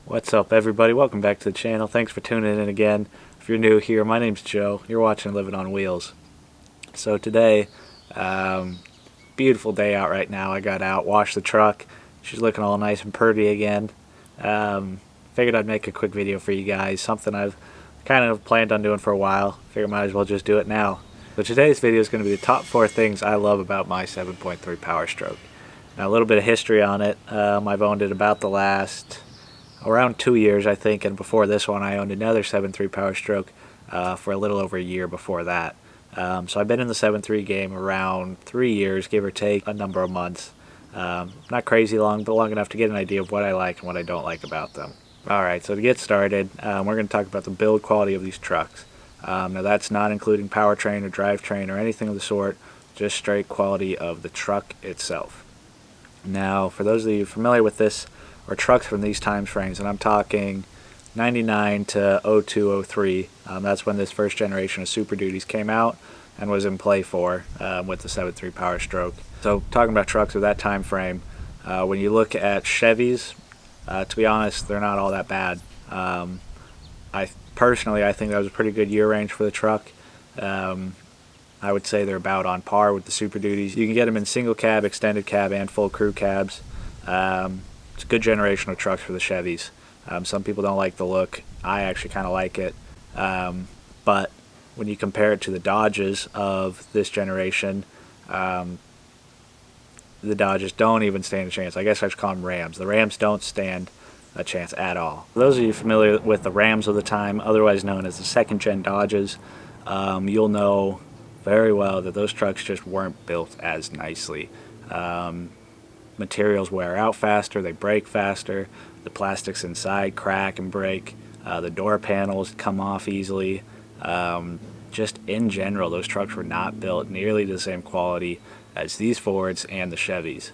What's up, everybody? Welcome back to the channel. Thanks for tuning in again. If you're new here, my name's Joe. You're watching Living on Wheels. So today, beautiful day out right now. I got out, washed the truck. She's looking all nice and pretty again. Figured I'd make a quick video for you guys. Something I've kind of planned on doing for a while. Figured might as well just do it now. So today's video is going to be the top 4 things I love about my 7.3 Powerstroke. Now, a little bit of history on it. I've owned it about the last around 2 years, I think, and before this one I owned another 7.3 Powerstroke for a little over a year before that. So I've been in the 7.3 game around 3 years, give or take a number of months. Not crazy long, but long enough to get an idea of what I like and what I don't like about them. Alright, so to get started, we're going to talk about the build quality of these trucks. Now that's not including powertrain or drivetrain or anything of the sort, just straight quality of the truck itself. Now, for those of you familiar with this, or trucks from these time frames, and I'm talking 99 to 02, 03. That's when this first generation of Super Duties came out and was in play for with the 7.3 Powerstroke. So talking about trucks of that time frame, when you look at Chevys, to be honest, they're not all that bad. I think that was a pretty good year range for the truck. I would say they're about on par with the Super Duties. You can get them in single cab, extended cab, and full crew cabs. It's a good generation of trucks for the Chevys. Some people don't like the look. I actually kind of like it. But when you compare it to the Dodges of this generation, the Dodges don't even stand a chance. I guess I should call them Rams. The Rams don't stand a chance at all. For those of you familiar with the Rams of the time, otherwise known as the second-gen Dodges, you'll know very well that those trucks just weren't built as nicely. Materials wear out faster, they break faster, the plastics inside crack and break, the door panels come off easily. Just in general, those trucks were not built nearly the same quality as these Fords and the Chevys.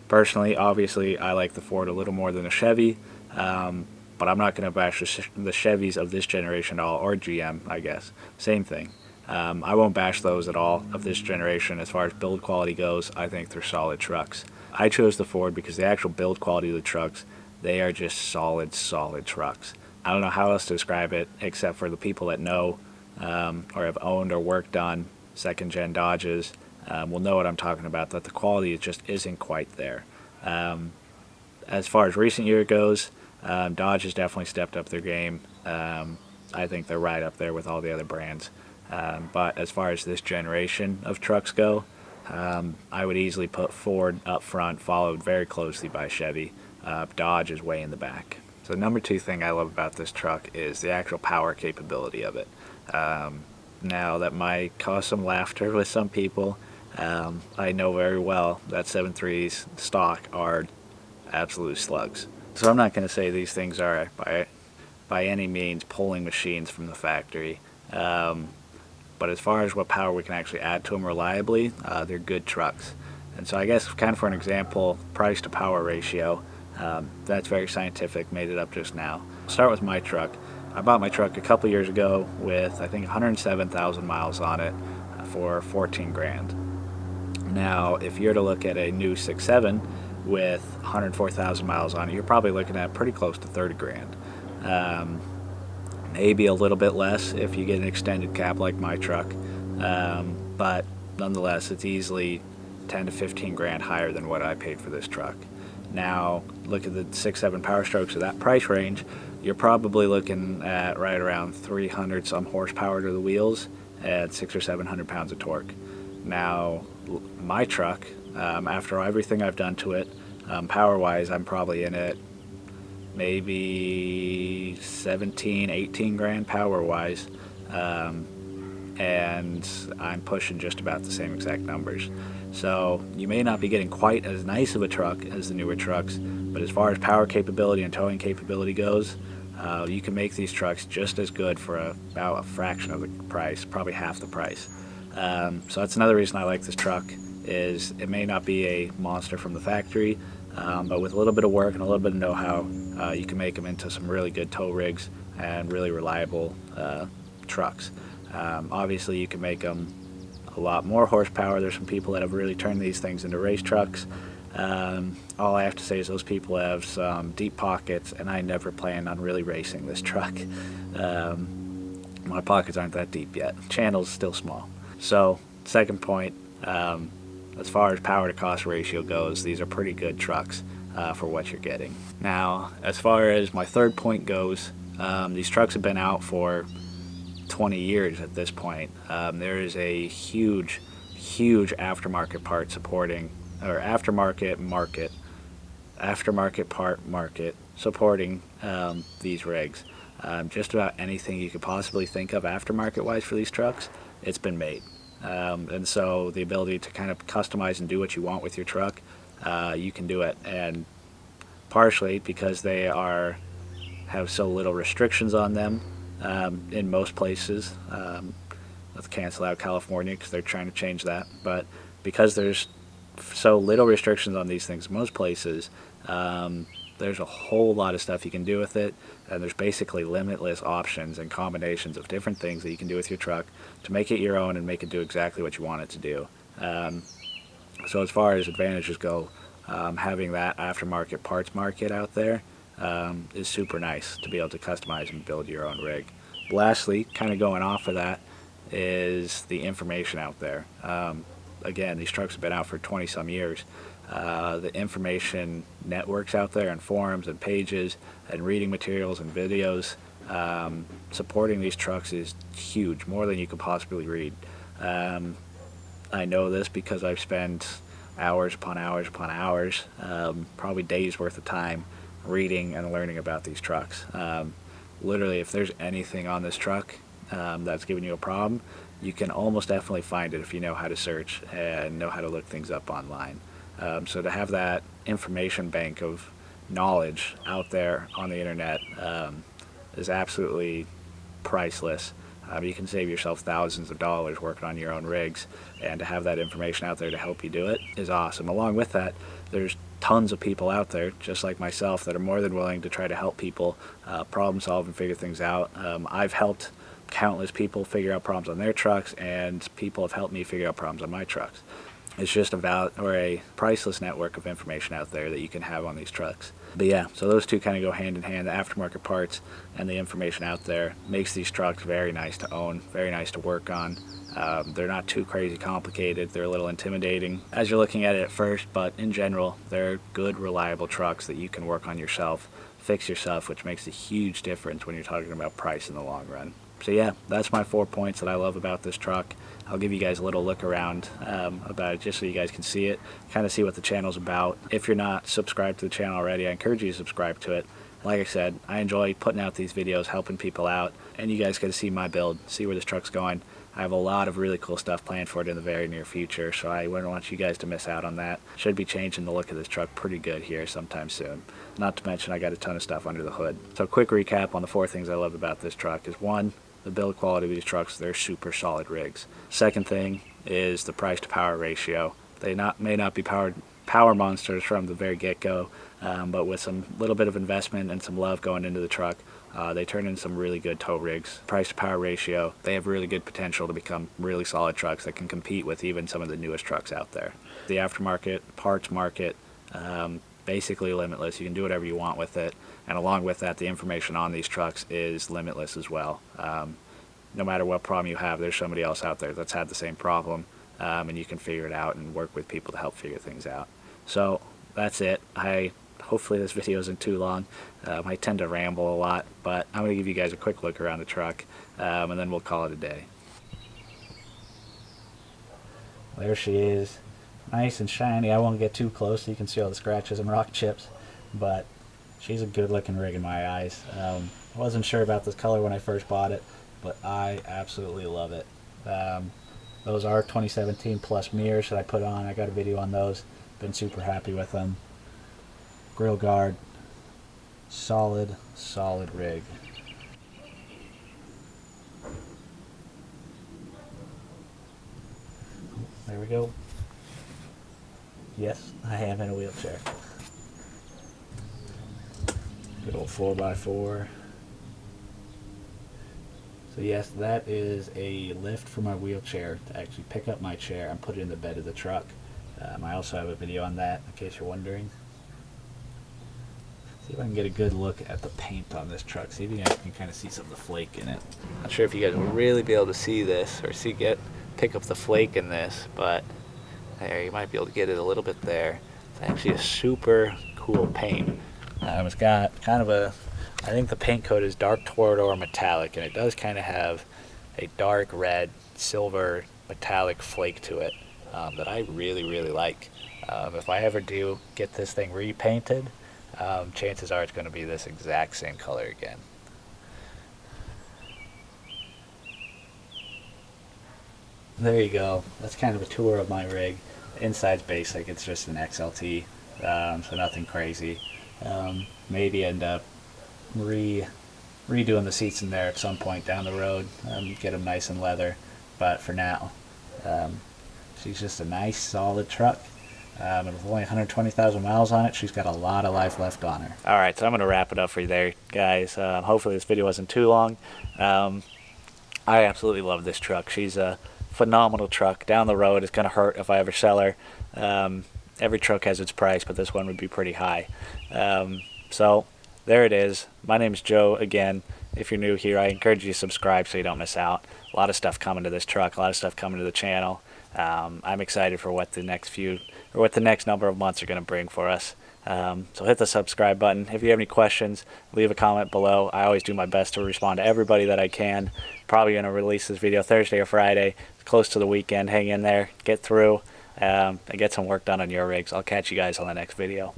Personally, obviously, I like the Ford a little more than the Chevy, but I'm not going to bash the Chevys of this generation at all, or GM, I guess. Same thing. I won't bash those at all of this generation. As far as build quality goes, I think they're solid trucks. I chose the Ford because the actual build quality of the trucks, they are just solid trucks. I don't know how else to describe it except for the people that know or have owned or worked on second-gen Dodges will know what I'm talking about, that the quality just isn't quite there. As far as recent year goes, Dodge has definitely stepped up their game. I think they're right up there with all the other brands. But as far as this generation of trucks go, I would easily put Ford up front, followed very closely by Chevy. Dodge is way in the back. So the number 2 thing I love about this truck is the actual power capability of it. Now, that might cause some laughter with some people. I know very well that 7.3s stock are absolute slugs. So I'm not going to say these things are by any means pulling machines from the factory. But as far as what power we can actually add to them reliably, they're good trucks. And so I guess kind of for an example, price to power ratio, that's very scientific, made it up just now. I'll start with my truck. I bought my truck a couple years ago with I think 107,000 miles on it for 14 grand. Now if you're to look at a new 6.7 with 104,000 miles on it, you're probably looking at pretty close to 30 grand. Maybe a little bit less if you get an extended cab like my truck, but nonetheless it's easily 10 to 15 grand higher than what I paid for this truck. Now look at the 6.7 Powerstrokes of that price range, you're probably looking at right around 300 some horsepower to the wheels at 600 or 700 pounds of torque. Now my truck, after everything I've done to it, power wise, I'm probably in it maybe 17, 18 grand power wise, and I'm pushing just about the same exact numbers. So you may not be getting quite as nice of a truck as the newer trucks, but as far as power capability and towing capability goes, you can make these trucks just as good for about a fraction of the price, probably half the price. So that's another reason I like this truck, is it may not be a monster from the factory, but with a little bit of work and a little bit of know-how, you can make them into some really good tow rigs and really reliable trucks. Obviously you can make them a lot more horsepower. There's some people that have really turned these things into race trucks. All I have to say is those people have some deep pockets, and I never planned on really racing this truck. My pockets aren't that deep yet. Channel's still small. So, second point, as far as power to cost ratio goes, these are pretty good trucks for what you're getting. Now, as far as my third point goes, these trucks have been out for 20 years at this point. There is a huge aftermarket part supporting, or aftermarket part market supporting these rigs. Just about anything you could possibly think of aftermarket wise for these trucks, it's been made. And so the ability to kind of customize and do what you want with your truck, you can do it. And partially because they have so little restrictions on them in most places. Let's cancel out California because they're trying to change that. But because there's so little restrictions on these things in most places, there's a whole lot of stuff you can do with it, and there's basically limitless options and combinations of different things that you can do with your truck to make it your own and make it do exactly what you want it to do. So as far as advantages go, having that aftermarket parts market out there is super nice to be able to customize and build your own rig. Lastly, kind of going off of that, is the information out there. Again, these trucks have been out for 20 some years. The information networks out there and forums and pages and reading materials and videos supporting these trucks is huge, more than you could possibly read. I know this because I've spent hours upon hours upon hours, probably days worth of time reading and learning about these trucks. Literally, if there's anything on this truck that's giving you a problem, you can almost definitely find it if you know how to search and know how to look things up online. So to have that information bank of knowledge out there on the internet is absolutely priceless. You can save yourself thousands of dollars working on your own rigs, and to have that information out there to help you do it is awesome. Along with that, there's tons of people out there, just like myself, that are more than willing to try to help people problem solve and figure things out. I've helped countless people figure out problems on their trucks, and people have helped me figure out problems on my trucks. It's just a priceless network of information out there that you can have on these trucks. But yeah, so those two kind of go hand in hand. The aftermarket parts and the information out there makes these trucks very nice to own, very nice to work on. They're not too crazy complicated. They're a little intimidating as you're looking at it at first, but in general, they're good, reliable trucks that you can work on yourself, fix yourself, which makes a huge difference when you're talking about price in the long run. So yeah, that's my 4 points that I love about this truck. I'll give you guys a little look around about it just so you guys can see it, kind of see what the channel's about. If you're not subscribed to the channel already, I encourage you to subscribe to it. Like I said, I enjoy putting out these videos, helping people out, and you guys get to see my build, see where this truck's going. I have a lot of really cool stuff planned for it in the very near future, so I wouldn't want you guys to miss out on that. Should be changing the look of this truck pretty good here sometime soon. Not to mention I got a ton of stuff under the hood. So quick recap on the 4 things I love about this truck is 1, the build quality of these trucks, they're super solid rigs. Second thing is the price to power ratio. They may not be power monsters from the very get-go, but with some little bit of investment and some love going into the truck, they turn into some really good tow rigs. Price to power ratio, they have really good potential to become really solid trucks that can compete with even some of the newest trucks out there. The aftermarket, parts market, basically limitless. You can do whatever you want with it, and along with that, the information on these trucks is limitless as well. No matter what problem you have, there's somebody else out there that's had the same problem, and you can figure it out and work with people to help figure things out. So that's it. Hopefully this video isn't too long. I tend to ramble a lot, but I'm going to give you guys a quick look around the truck, and then we'll call it a day. There she is. Nice and shiny. I won't get too close so you can see all the scratches and rock chips, but she's a good looking rig in my eyes. I wasn't sure about this color when I first bought it, but I absolutely love it. Those are 2017 plus mirrors that I put on. I got a video on those. Been super happy with them. Grill guard, solid rig. There we go. Yes, I am in a wheelchair. Good old 4x4. So yes, that is a lift for my wheelchair to actually pick up my chair and put it in the bed of the truck. I also have a video on that, in case you're wondering. See if I can get a good look at the paint on this truck. See if you guys can kind of see some of the flake in it. Not sure if you guys will really be able to see this or pick up the flake in this, but there, you might be able to get it a little bit there. It's actually a super cool paint. It's got kind of I think the paint coat is dark Torador metallic, and it does kind of have a dark red, silver, metallic flake to it that I really, really like. If I ever do get this thing repainted, chances are it's going to be this exact same color again. There you go. That's kind of a tour of my rig. Inside's basic. It's just an XLT, so nothing crazy. Maybe end up redoing the seats in there at some point down the road, get them nice and leather, but for now she's just a nice solid truck, and with only 120,000 miles on it, she's got a lot of life left on her. Alright, so I'm going to wrap it up for you there, guys. Hopefully this video wasn't too long. I absolutely love this truck. She's a phenomenal truck. Down the road, it's going to hurt if I ever sell her. Every truck has its price, but this one would be pretty high. So there it is. My name's Joe again. If you're new here, I encourage you to subscribe so you don't miss out. A lot of stuff coming to this truck, a lot of stuff coming to the channel. I'm excited for what the next number of months are going to bring for us. So hit the subscribe button. If you have any questions, leave a comment below. I always do my best to respond to everybody that I can. Probably going to release this video Thursday or Friday. It's close to the weekend. Hang in there, get through, and get some work done on your rigs. I'll catch you guys on the next video.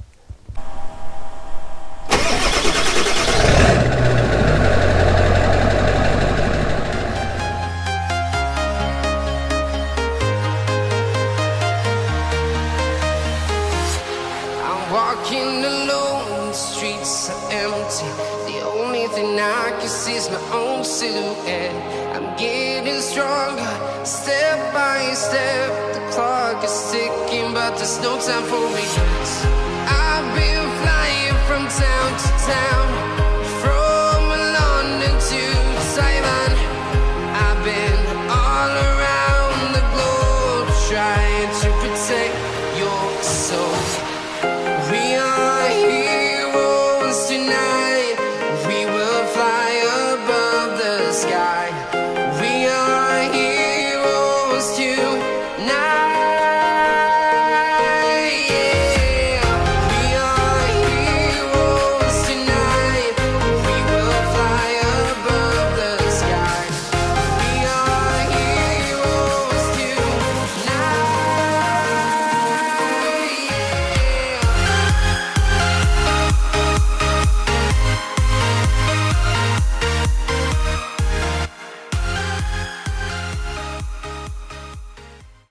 Walking alone, the streets are empty. The only thing I can see is my own silhouette. I'm getting stronger, step by step. The clock is ticking, but there's no time for regrets. I've been flying from town to town.